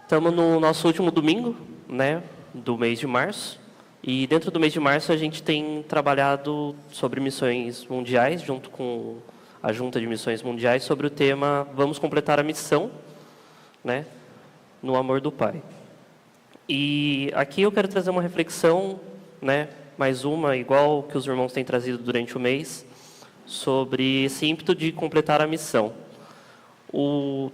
Estamos no nosso último domingo, né, do mês de março. E dentro do mês de março a gente tem trabalhado sobre missões mundiais, junto com a Junta de Missões Mundiais, sobre o tema Vamos Completar a Missão, né, no amor do Pai. E aqui eu quero trazer uma reflexão, né, mais uma, igual que os irmãos têm trazido durante o mês, sobre esse ímpeto de completar a missão. O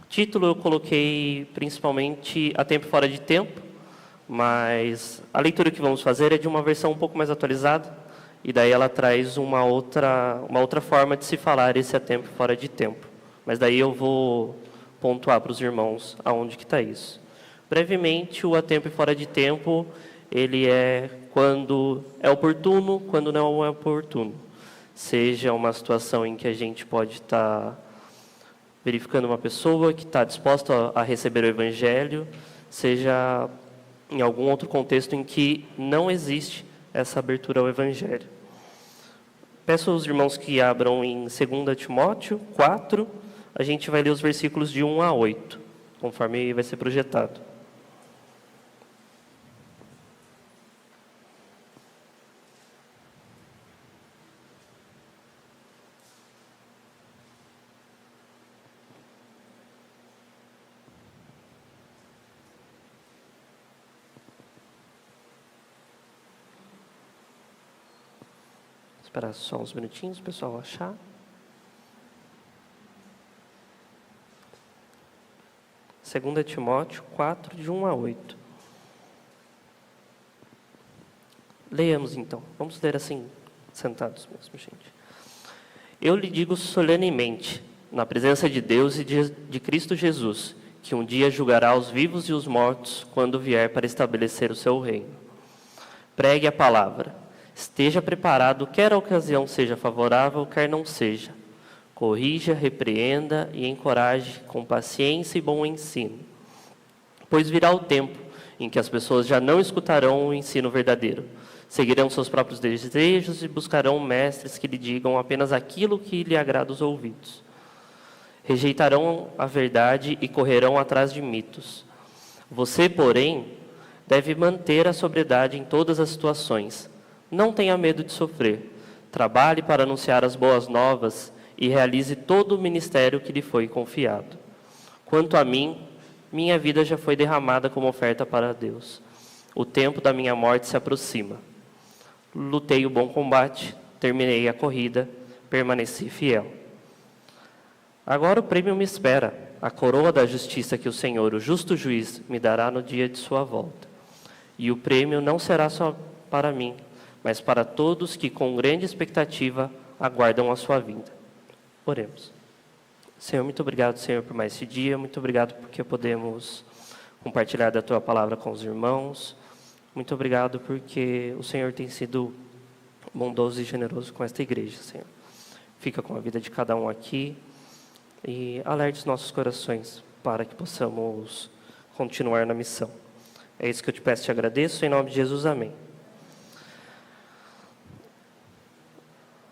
título eu coloquei principalmente A Tempo e Fora de Tempo, mas a leitura que vamos fazer é de uma versão um pouco mais atualizada, e daí ela traz uma outra forma de se falar esse a tempo e fora de tempo. Mas daí eu vou pontuar para os irmãos aonde que está isso. Brevemente, o a tempo e fora de tempo, ele é quando é oportuno, quando não é oportuno. Seja uma situação em que a gente pode estar verificando uma pessoa que está disposta a receber o Evangelho, seja em algum outro contexto em que não existe essa abertura ao Evangelho. Peço aos irmãos que abram em 2 Timóteo 4, a gente vai ler os versículos de 1 a 8, conforme vai ser projetado. Esperar só uns minutinhos, pessoal, achar. Segunda Timóteo 4, de 1 a 8. Leiamos então. Vamos ler assim, sentados mesmo, gente. Eu lhe digo solenemente, na presença de Deus e de Cristo Jesus, que um dia julgará os vivos e os mortos quando vier para estabelecer o seu reino. Pregue a palavra. Esteja preparado, quer a ocasião seja favorável, quer não seja. Corrija, repreenda e encoraje com paciência e bom ensino. Pois virá o tempo em que as pessoas já não escutarão o ensino verdadeiro. Seguirão seus próprios desejos e buscarão mestres que lhe digam apenas aquilo que lhe agrada aos ouvidos. Rejeitarão a verdade e correrão atrás de mitos. Você, porém, deve manter a sobriedade em todas as situações. Não tenha medo de sofrer. Trabalhe para anunciar as boas novas e realize todo o ministério que lhe foi confiado. Quanto a mim, minha vida já foi derramada como oferta para Deus. O tempo da minha morte se aproxima. Lutei o bom combate, terminei a corrida, permaneci fiel. Agora o prêmio me espera, a coroa da justiça que o Senhor, o justo juiz, me dará no dia de sua volta. E o prêmio não será só para mim, mas para todos que com grande expectativa aguardam a sua vinda. Oremos. Senhor, muito obrigado, Senhor, por mais esse dia. Muito obrigado porque podemos compartilhar da Tua palavra com os irmãos. Muito obrigado porque o Senhor tem sido bondoso e generoso com esta igreja, Senhor. Fica com a vida de cada um aqui e alerte os nossos corações para que possamos continuar na missão. É isso que eu te peço e te agradeço. Em nome de Jesus, amém.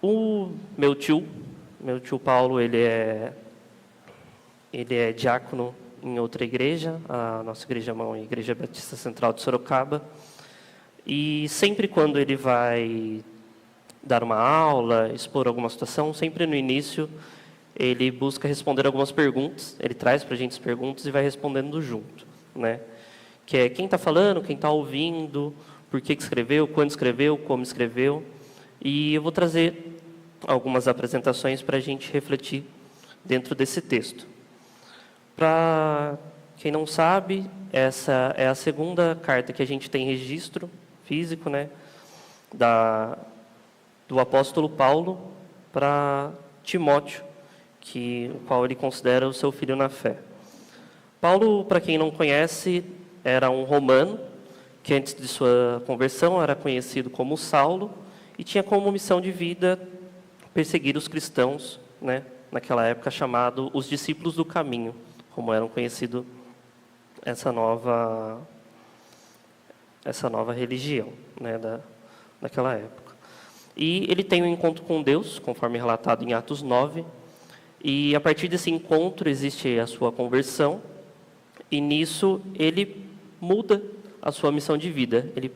O meu tio Paulo, ele é diácono em outra igreja, a nossa igreja mãe, a Igreja Batista Central de Sorocaba, e sempre quando ele vai dar uma aula, expor alguma situação, sempre no início ele busca responder algumas perguntas, ele traz para a gente as perguntas e vai respondendo junto, né? Que é quem está falando, quem está ouvindo, por que escreveu, quando escreveu, como escreveu. E eu vou trazer algumas apresentações para a gente refletir dentro desse texto. Para quem não sabe, essa é a segunda carta que a gente tem registro físico, né, do apóstolo Paulo para Timóteo, o qual ele considera o seu filho na fé. Paulo, para quem não conhece, era um romano que antes de sua conversão era conhecido como Saulo, e tinha como missão de vida perseguir os cristãos, né, naquela época chamado os discípulos do caminho, como eram conhecidos essa nova religião, né, daquela época. E ele tem um encontro com Deus, conforme relatado em Atos 9, e a partir desse encontro existe a sua conversão, E nisso ele muda a sua missão de vida. Ele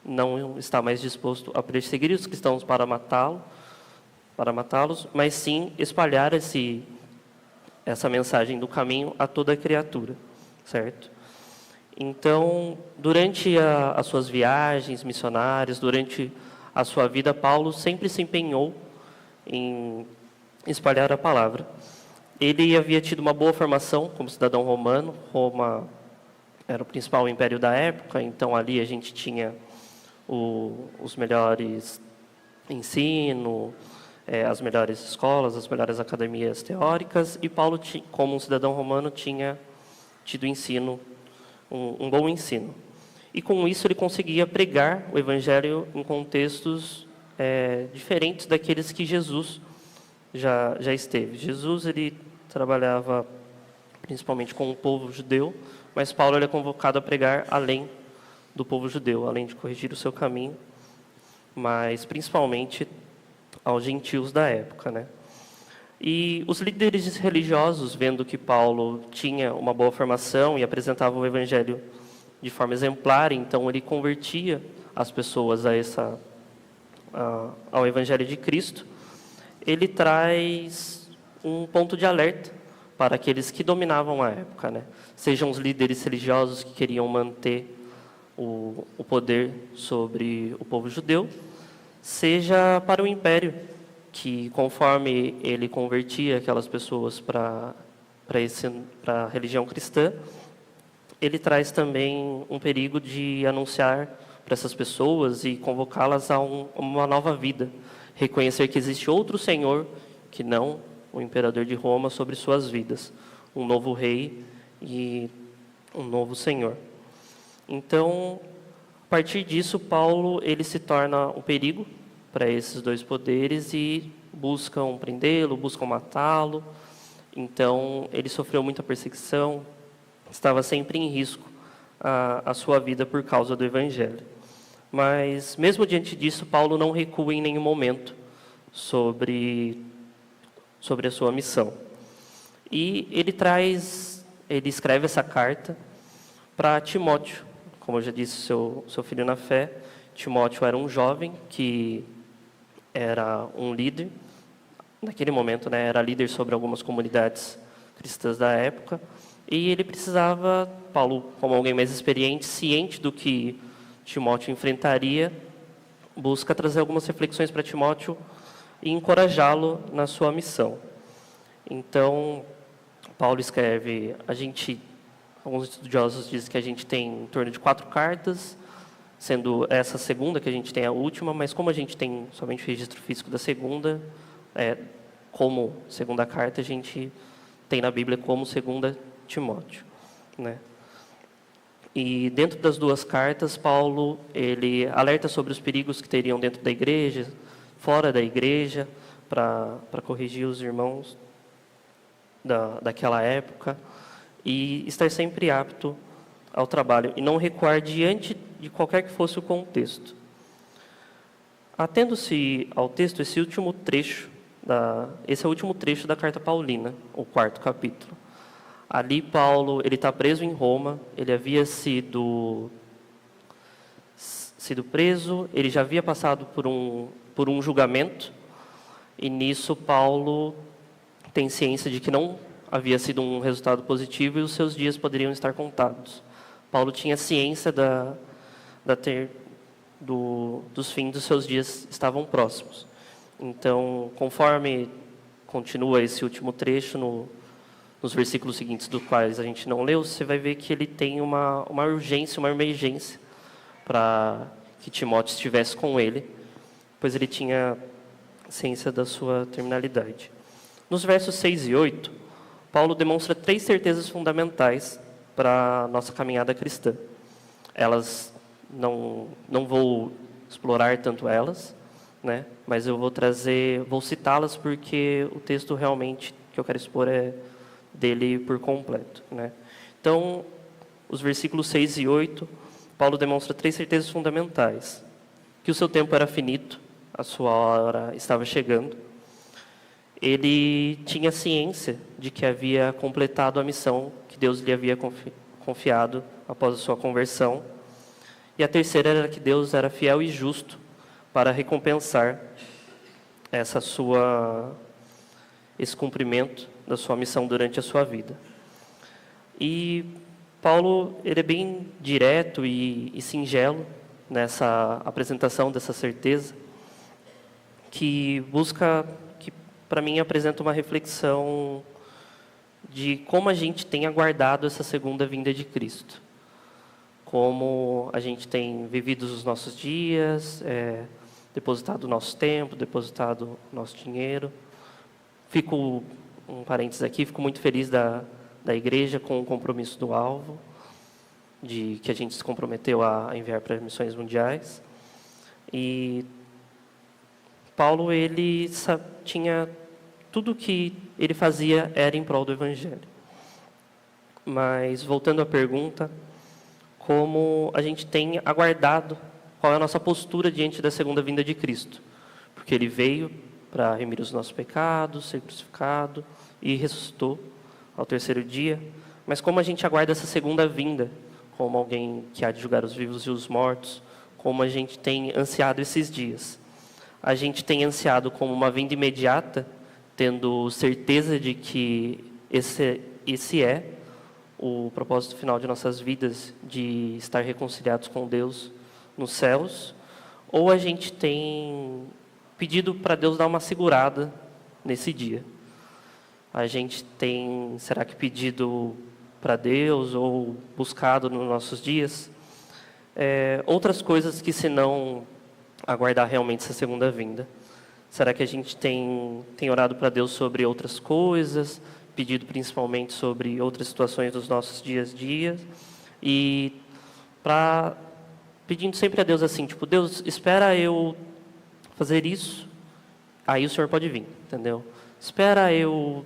não está mais disposto a perseguir os cristãos para matá-los, mas sim espalhar essa mensagem do caminho a toda a criatura, certo? Então, durante as suas viagens missionárias, durante a sua vida, Paulo sempre se empenhou em espalhar a palavra. Ele havia tido uma boa formação como cidadão romano. Roma era o principal império da época, então ali a gente tinha os melhores ensino, as melhores escolas, as melhores academias teóricas, e Paulo, como um cidadão romano, tinha tido ensino, um bom ensino. E com isso ele conseguia pregar o evangelho em contextos diferentes daqueles que Jesus já esteve. Jesus ele trabalhava principalmente com o povo judeu, mas Paulo ele é convocado a pregar além do povo judeu, além de corrigir o seu caminho, mas principalmente aos gentios da época, né? E os líderes religiosos, vendo que Paulo tinha uma boa formação e apresentava o evangelho de forma exemplar, então ele convertia as pessoas ao evangelho de Cristo. Ele traz um ponto de alerta para aqueles que dominavam a época, né? Sejam os líderes religiosos que queriam manter o poder sobre o povo judeu, seja para o império, que conforme ele convertia aquelas pessoas para a religião cristã, ele traz também um perigo de anunciar para essas pessoas e convocá-las a uma nova vida, reconhecer que existe outro Senhor que não o imperador de Roma sobre suas vidas, um novo rei e um novo Senhor. Então, a partir disso, Paulo ele se torna um perigo para esses dois poderes e buscam prendê-lo, buscam matá-lo. Então, ele sofreu muita perseguição, estava sempre em risco a sua vida por causa do Evangelho. Mas, mesmo diante disso, Paulo não recua em nenhum momento sobre a sua missão. E ele escreve essa carta para Timóteo, como eu já disse, seu filho na fé. Timóteo era um jovem que era um líder, naquele momento, né, era líder sobre algumas comunidades cristãs da época, e ele precisava, Paulo, como alguém mais experiente, ciente do que Timóteo enfrentaria, busca trazer algumas reflexões para Timóteo e encorajá-lo na sua missão. Então, Paulo escreve, alguns estudiosos dizem que a gente tem em torno de 4 cartas, sendo essa segunda que a gente tem a última, mas como a gente tem somente o registro físico da segunda, como segunda carta, a gente tem na Bíblia como 2 Timóteo, né? E dentro das 2 cartas, Paulo ele alerta sobre os perigos que teriam dentro da igreja, fora da igreja, para corrigir os irmãos daquela época e estar sempre apto ao trabalho e não recuar diante de qualquer que fosse o contexto. Atendo-se ao texto, esse é o último trecho da carta paulina, o 4º capítulo. Ali Paulo ele está preso em Roma, ele havia sido preso, ele já havia passado por um julgamento, e nisso Paulo tem ciência de que não havia sido um resultado positivo e os seus dias poderiam estar contados. Paulo tinha ciência dos fins dos seus dias estavam próximos. Então, conforme continua esse último trecho, nos versículos seguintes, dos quais a gente não leu, você vai ver que ele tem uma urgência, uma emergência para que Timóteo estivesse com ele, pois ele tinha ciência da sua terminalidade. Nos versos 6 e 8, Paulo demonstra 3 certezas fundamentais para a nossa caminhada cristã. Elas, não vou explorar tanto elas, né? Mas eu vou citá-las porque o texto realmente que eu quero expor é dele por completo, né? Então, os versículos 6 e 8, Paulo demonstra 3 certezas fundamentais: que o seu tempo era finito, a sua hora estava chegando. Ele tinha ciência de que havia completado a missão que Deus lhe havia confiado após a sua conversão. E a terceira era que Deus era fiel e justo para recompensar esse cumprimento da sua missão durante a sua vida. E Paulo, ele é bem direto e singelo nessa apresentação dessa certeza, que para mim, apresenta uma reflexão de como a gente tem aguardado essa segunda vinda de Cristo. Como a gente tem vivido os nossos dias, depositado o nosso tempo, depositado o nosso dinheiro. Um parênteses aqui, fico muito feliz da igreja com o compromisso do alvo, de que a gente se comprometeu a enviar para as missões mundiais. E Paulo, ele tinha tudo que ele fazia era em prol do Evangelho. Mas, voltando à pergunta, como a gente tem aguardado, qual é a nossa postura diante da segunda vinda de Cristo? Porque ele veio para remir os nossos pecados, ser crucificado e ressuscitou ao terceiro dia. Mas como a gente aguarda essa segunda vinda, como alguém que há de julgar os vivos e os mortos, como a gente tem ansiado esses dias? A gente tem ansiado como uma vinda imediata, tendo certeza de que esse é o propósito final de nossas vidas, de estar reconciliados com Deus nos céus, ou a gente tem pedido para Deus dar uma segurada nesse dia? A gente tem, será que pedido para Deus ou buscado nos nossos dias outras coisas que senão aguardar realmente essa segunda vinda? Será que a gente tem orado para Deus sobre outras coisas, pedido principalmente sobre outras situações dos nossos dias a dias, e pedindo sempre a Deus assim, tipo, Deus, espera eu fazer isso, aí o Senhor pode vir, entendeu? Espera eu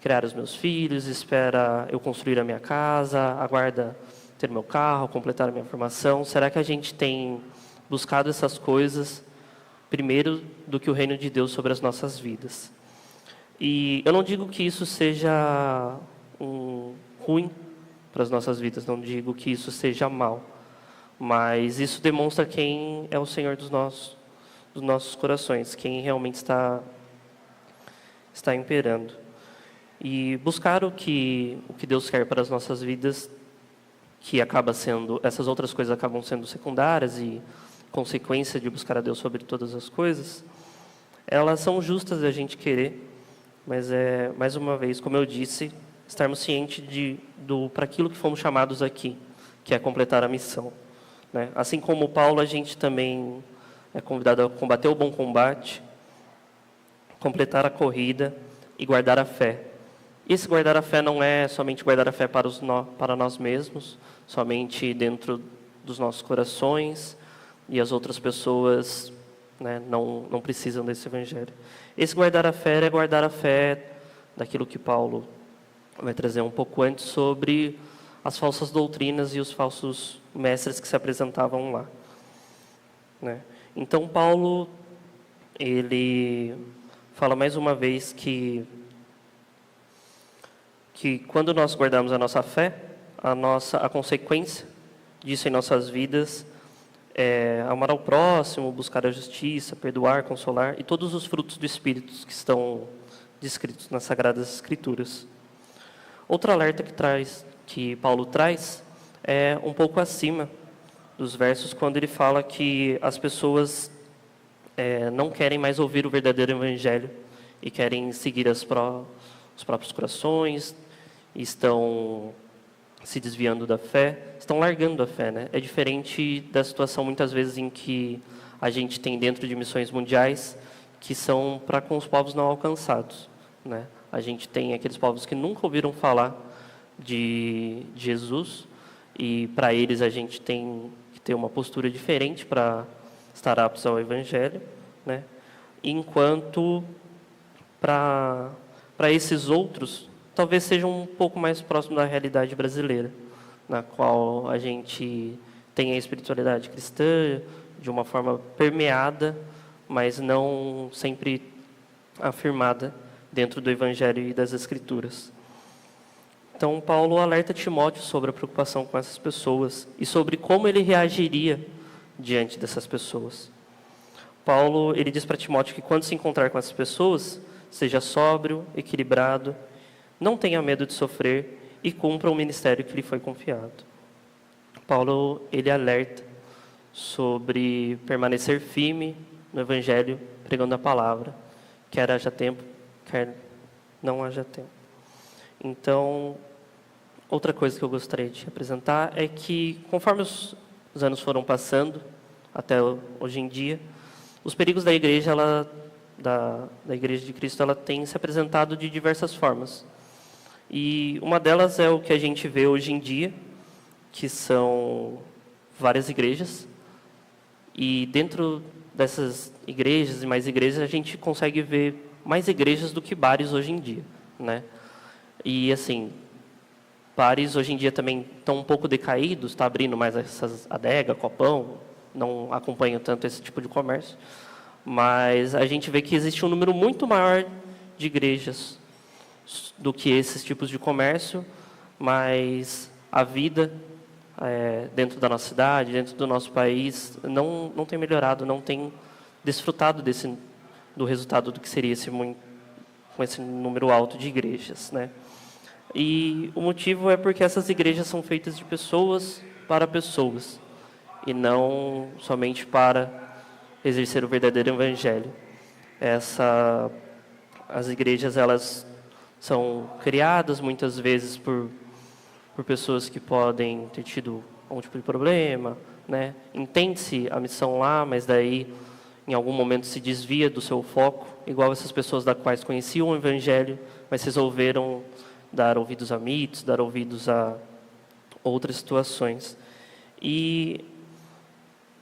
criar os meus filhos, espera eu construir a minha casa, aguarda ter meu carro, completar a minha formação. Será que a gente tem buscado essas coisas primeiro do que o reino de Deus sobre as nossas vidas? E eu não digo que isso seja ruim para as nossas vidas, não digo que isso seja mal, mas isso demonstra quem é o Senhor dos nossos corações, quem realmente está imperando. E buscar o que Deus quer para as nossas vidas, que essas outras coisas acabam sendo secundárias e consequência de buscar a Deus sobre todas as coisas, elas são justas da gente querer, mas mais uma vez, como eu disse, estarmos cientes para aquilo que fomos chamados aqui, que é completar a missão, né? Assim como Paulo, a gente também é convidado a combater o bom combate, completar a corrida e guardar a fé. Esse guardar a fé não é somente guardar a fé para nós mesmos, somente dentro dos nossos corações, e as outras pessoas, né, não precisam desse evangelho. Esse guardar a fé é guardar a fé daquilo que Paulo vai trazer um pouco antes sobre as falsas doutrinas e os falsos mestres que se apresentavam lá, né? Então Paulo, ele fala mais uma vez que quando nós guardamos a nossa fé, a consequência disso em nossas vidas é amar ao próximo, buscar a justiça, perdoar, consolar, e todos os frutos do Espírito que estão descritos nas Sagradas Escrituras. Outro alerta que Paulo traz é um pouco acima dos versos, quando ele fala que as pessoas não querem mais ouvir o verdadeiro Evangelho e querem seguir os próprios corações, estão se desviando da fé, estão largando a fé, né? É diferente da situação, muitas vezes, em que a gente tem dentro de missões mundiais, que são para com os povos não alcançados, né? A gente tem aqueles povos que nunca ouviram falar de Jesus, e para eles a gente tem que ter uma postura diferente para estar aptos ao Evangelho, né? Enquanto para esses outros, talvez seja um pouco mais próximo da realidade brasileira, na qual a gente tem a espiritualidade cristã de uma forma permeada, mas não sempre afirmada dentro do Evangelho e das Escrituras. Então, Paulo alerta Timóteo sobre a preocupação com essas pessoas e sobre como ele reagiria diante dessas pessoas. Paulo, ele diz para Timóteo que quando se encontrar com essas pessoas, seja sóbrio, equilibrado, não tenha medo de sofrer e cumpra o ministério que lhe foi confiado. Paulo, ele alerta sobre permanecer firme no Evangelho, pregando a palavra, quer haja tempo, quer não haja tempo. Então, outra coisa que eu gostaria de apresentar é que, conforme os anos foram passando, até hoje em dia, os perigos da igreja, da Igreja de Cristo, ela tem se apresentado de diversas formas. E uma delas é o que a gente vê hoje em dia, que são várias igrejas. E dentro dessas igrejas e mais igrejas, a gente consegue ver mais igrejas do que bares hoje em dia, né? E assim, bares hoje em dia também estão um pouco decaídos, está abrindo mais essas adega, copão, não acompanham tanto esse tipo de comércio. Mas a gente vê que existe um número muito maior de igrejas do que esses tipos de comércio, mas a vida dentro da nossa cidade, dentro do nosso país, não tem melhorado, não tem desfrutado do resultado do que seria com esse número alto de igrejas, né? E o motivo é porque essas igrejas são feitas de pessoas para pessoas, e não somente para exercer o verdadeiro evangelho. As igrejas, elas são criadas muitas vezes por pessoas que podem ter tido algum tipo de problema, né? Entende-se a missão lá, mas daí em algum momento se desvia do seu foco, igual essas pessoas das quais conheciam o evangelho, mas resolveram dar ouvidos a mitos, dar ouvidos a outras situações. E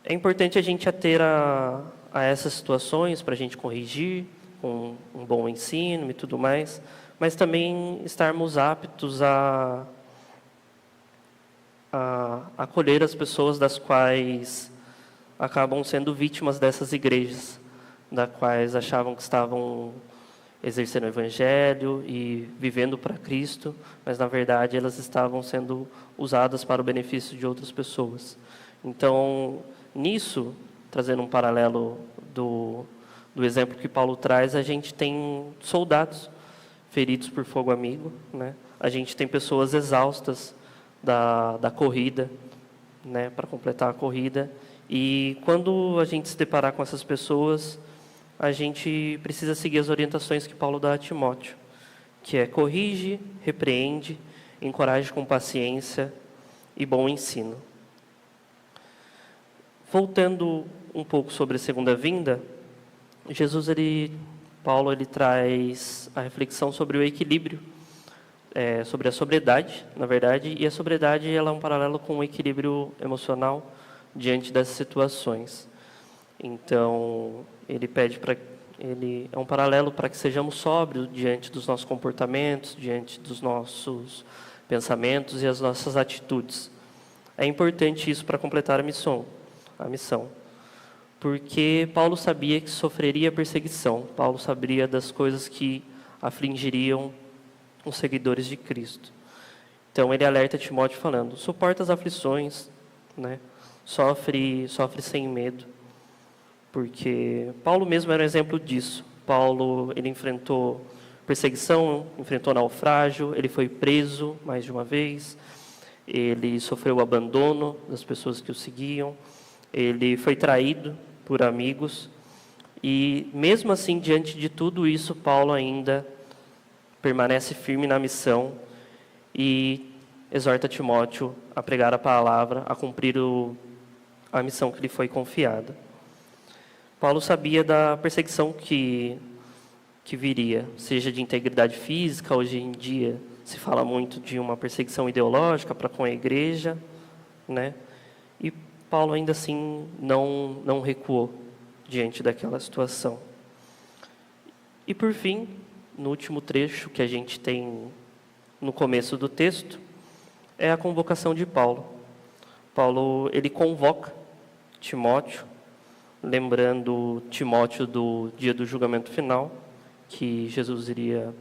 é importante a gente ater a essas situações para a gente corrigir com um bom ensino e tudo mais, mas também estarmos aptos a acolher as pessoas das quais acabam sendo vítimas dessas igrejas, das quais achavam que estavam exercendo o evangelho e vivendo para Cristo, mas na verdade elas estavam sendo usadas para o benefício de outras pessoas. Então, nisso, trazendo um paralelo do exemplo que Paulo traz, a gente tem soldados feridos por fogo amigo, né? A gente tem pessoas exaustas da corrida, né, para completar a corrida. E quando a gente se deparar com essas pessoas, a gente precisa seguir as orientações que Paulo dá a Timóteo, que é corrige, repreende, encoraje com paciência e bom ensino. Voltando um pouco sobre a segunda vinda, Paulo traz a reflexão sobre o equilíbrio, sobre a sobriedade, na verdade, e a sobriedade ela é um paralelo com o equilíbrio emocional diante dessas situações. Então, ele é um paralelo para que sejamos sóbrios diante dos nossos comportamentos, diante dos nossos pensamentos e as nossas atitudes. É importante isso para completar a missão. Porque Paulo sabia que sofreria perseguição, Paulo sabia das coisas que afligiriam os seguidores de Cristo. Então ele alerta Timóteo falando, suporta as aflições, né? Sofre sem medo, porque Paulo mesmo era um exemplo disso. Paulo, ele enfrentou perseguição, enfrentou naufrágio, ele foi preso mais de uma vez, ele sofreu o abandono das pessoas que o seguiam, ele foi traído por amigos, e mesmo assim, diante de tudo isso, Paulo ainda permanece firme na missão e exorta Timóteo a pregar a palavra, a cumprir a missão que lhe foi confiada. Paulo sabia da perseguição que viria, seja de integridade física. Hoje em dia se fala muito de uma perseguição ideológica para com a igreja, né? E Paulo ainda assim não recuou diante daquela situação. E por fim, no último trecho que a gente tem no começo do texto, é a convocação de Paulo. Paulo, ele convoca Timóteo, lembrando Timóteo do dia do julgamento final, que Jesus iria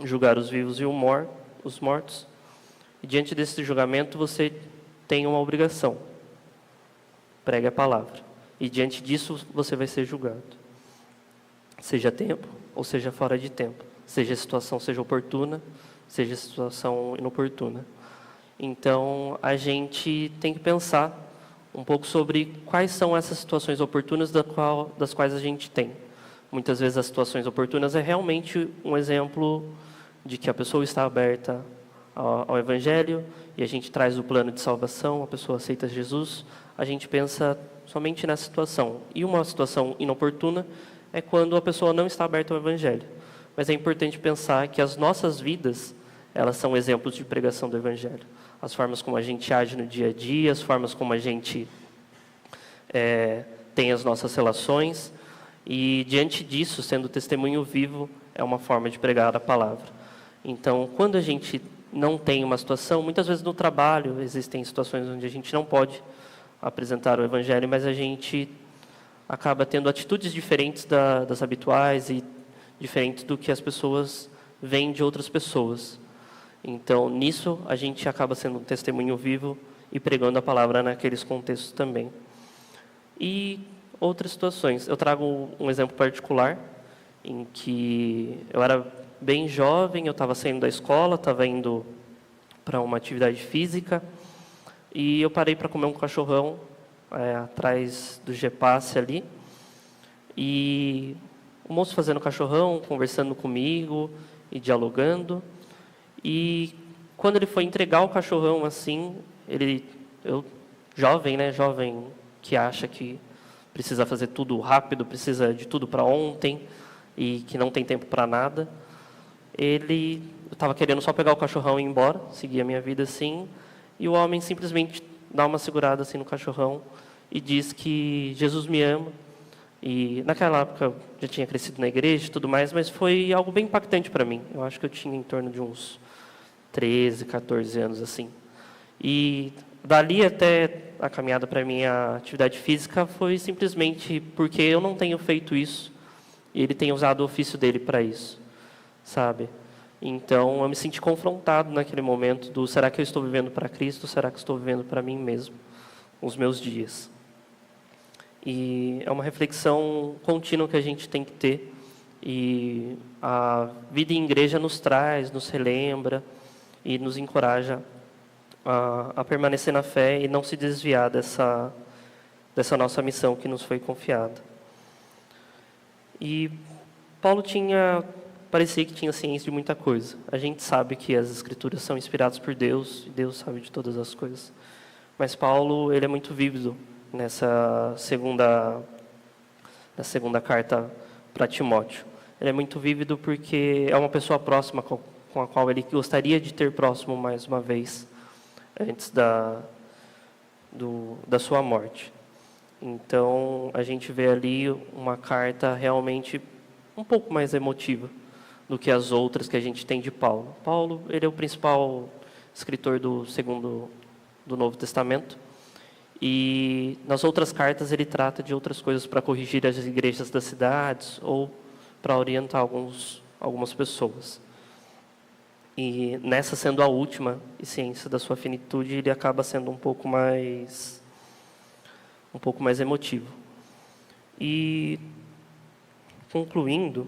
julgar os vivos e os mortos. E diante desse julgamento, você tem uma obrigação. Pregue a palavra. E diante disso, você vai ser julgado. Seja tempo ou seja fora de tempo. Seja a situação seja oportuna, seja a situação inoportuna. Então, a gente tem que pensar um pouco sobre quais são essas situações oportunas das quais a gente tem. Muitas vezes as situações oportunas é realmente um exemplo de que a pessoa está aberta ao Evangelho e a gente traz o plano de salvação, a pessoa aceita Jesus, a gente pensa somente nessa situação. E uma situação inoportuna é quando a pessoa não está aberta ao Evangelho. Mas é importante pensar que as nossas vidas, elas são exemplos de pregação do Evangelho. As formas como a gente age no dia a dia, as formas como a gente tem as nossas relações. E diante disso, sendo testemunho vivo, é uma forma de pregar a palavra. Então, quando a gente não tem uma situação, muitas vezes no trabalho existem situações onde a gente não pode apresentar o Evangelho, mas a gente acaba tendo atitudes diferentes das habituais e diferentes do que as pessoas veem de outras pessoas. Então, nisso, a gente acaba sendo um testemunho vivo e pregando a palavra naqueles contextos também. E outras situações. Eu trago um exemplo particular, em que eu era bem jovem, eu estava saindo da escola, estava indo para uma atividade física, e eu parei para comer um cachorrão atrás do Gepasse ali, e o moço fazendo cachorrão, conversando comigo e dialogando, e quando ele foi entregar o cachorrão assim, jovem que acha que precisa fazer tudo rápido, precisa de tudo para ontem e que não tem tempo para nada. Eu estava querendo só pegar o cachorrão e ir embora, seguir a minha vida assim, e o homem simplesmente dá uma segurada assim no cachorrão e diz que Jesus me ama. E naquela época eu já tinha crescido na igreja e tudo mais, mas foi algo bem impactante para mim. Eu acho que eu tinha em torno de uns 13, 14 anos assim. E dali até a caminhada para minha atividade física foi simplesmente porque eu não tenho feito isso e ele tem usado o ofício dele para isso, sabe? Então eu me senti confrontado naquele momento do será que eu estou vivendo para Cristo, será que estou vivendo para mim mesmo, os meus dias. E é uma reflexão contínua que a gente tem que ter e a vida em igreja nos traz, nos relembra e nos encoraja a permanecer na fé e não se desviar dessa nossa missão que nos foi confiada. E Paulo parecia que tinha ciência de muita coisa. A gente sabe que as Escrituras são inspiradas por Deus, e Deus sabe de todas as coisas. Mas Paulo, ele é muito vívido nessa segunda carta para Timóteo. Ele é muito vívido porque é uma pessoa próxima com a qual ele gostaria de ter próximo mais uma vez, antes da sua morte. Então, a gente vê ali uma carta realmente um pouco mais emotiva do que as outras que a gente tem de Paulo. Paulo, ele é o principal escritor do Novo Testamento, e nas outras cartas ele trata de outras coisas para corrigir as igrejas das cidades ou para orientar algumas pessoas. E nessa sendo a última, e ciência da sua finitude, ele acaba sendo um pouco mais emotivo. E concluindo,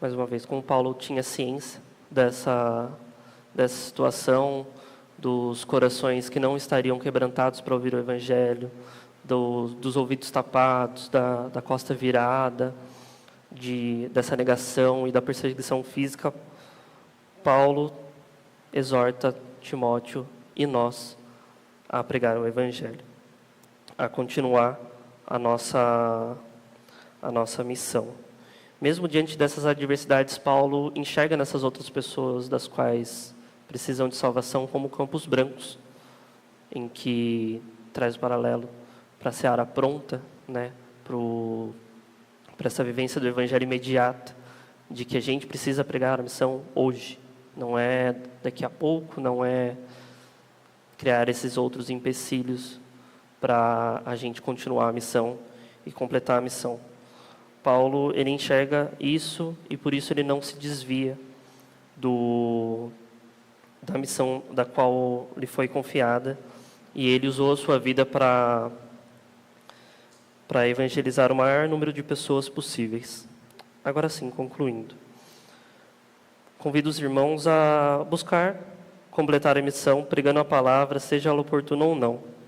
mais uma vez, como Paulo tinha ciência dessa situação, dos corações que não estariam quebrantados para ouvir o Evangelho, dos ouvidos tapados, da costa virada, dessa negação e da perseguição física, Paulo exorta Timóteo e nós a pregar o Evangelho, a continuar a nossa missão. Mesmo diante dessas adversidades, Paulo enxerga nessas outras pessoas das quais precisam de salvação como campos brancos, em que traz o paralelo para a seara pronta, né, para essa vivência do Evangelho imediata, de que a gente precisa pregar a missão hoje, não é daqui a pouco, não é criar esses outros empecilhos para a gente continuar a missão e completar a missão. Paulo, ele enxerga isso e por isso ele não se desvia da missão da qual lhe foi confiada, e ele usou a sua vida para evangelizar o maior número de pessoas possíveis. Agora sim, concluindo. Convido os irmãos a buscar completar a missão, pregando a palavra, seja ela oportuna ou não.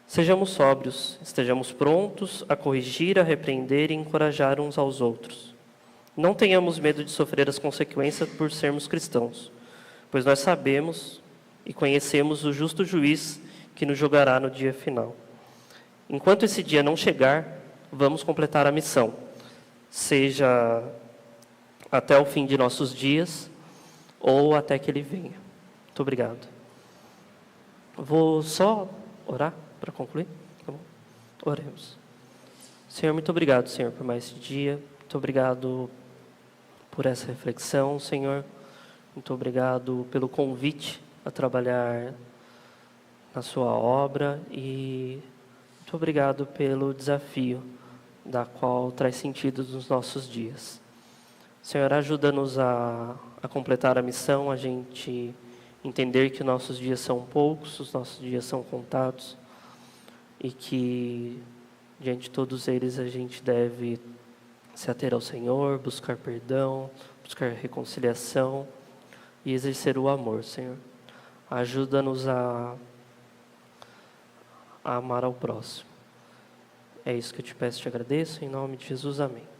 Sejamos sóbrios, estejamos prontos a corrigir, a repreender e encorajar uns aos outros. Não tenhamos medo de sofrer as consequências por sermos cristãos, pois nós sabemos e conhecemos o justo juiz que nos julgará no dia final. Enquanto esse dia não chegar, vamos completar a missão, seja até o fim de nossos dias ou até que ele venha. Muito obrigado. Vou só orar para concluir? Tá bom? Oremos. Senhor, muito obrigado, Senhor, por mais esse dia. Muito obrigado por essa reflexão, Senhor. Muito obrigado pelo convite a trabalhar na sua obra e muito obrigado pelo desafio da qual traz sentido nos nossos dias. Senhor, ajuda-nos a completar a missão, a gente entender que nossos dias são poucos, os nossos dias são contados e que, diante de todos eles, a gente deve se ater ao Senhor, buscar perdão, buscar reconciliação e exercer o amor, Senhor. Ajuda-nos a amar ao próximo. É isso que eu te peço e te agradeço. Em nome de Jesus, amém.